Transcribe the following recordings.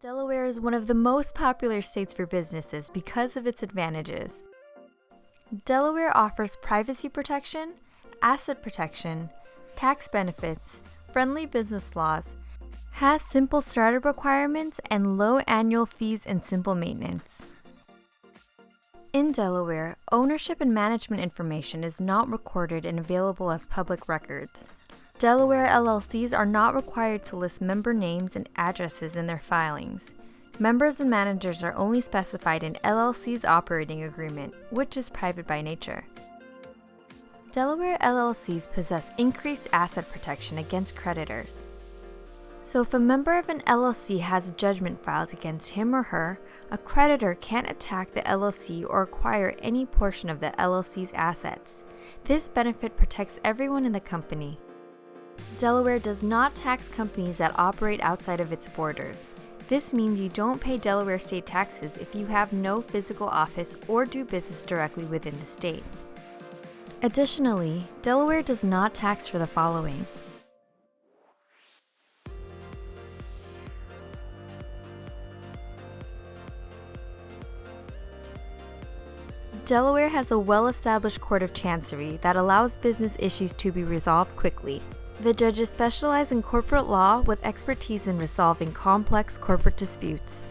Delaware is one of the most popular states for businesses because of its advantages. Delaware offers privacy protection, asset protection, tax benefits, friendly business laws, has simple startup requirements, and low annual fees and simple maintenance. In Delaware, ownership and management information is not recorded and available as public records. Delaware LLCs are not required to list member names and addresses in their filings. Members and managers are only specified in LLC's operating agreement, which is private by nature. Delaware LLCs possess increased asset protection against creditors. So if a member of an LLC has a judgment filed against him or her, a creditor can't attack the LLC or acquire any portion of the LLC's assets. This benefit protects everyone in the company. Delaware does not tax companies that operate outside of its borders. This means you don't pay Delaware state taxes if you have no physical office or do business directly within the state. Additionally, Delaware does not tax for the following: Delaware has a well-established court of chancery that allows business issues to be resolved quickly. The judges specialize in corporate law with expertise in resolving complex corporate disputes.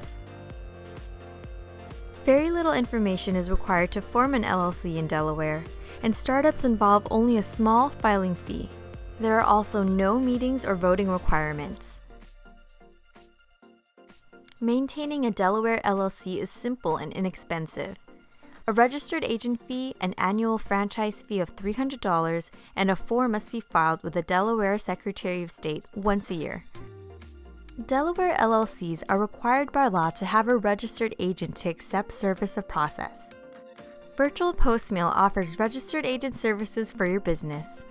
Very little information is required to form an LLC in Delaware, and startups involve only a small filing fee. There are also no meetings or voting requirements. Maintaining a Delaware LLC is simple and inexpensive. A registered agent fee, an annual franchise fee of $300, and a form must be filed with the Delaware Secretary of State once a year. Delaware LLCs are required by law to have a registered agent to accept service of process. Virtual Postmail offers registered agent services for your business.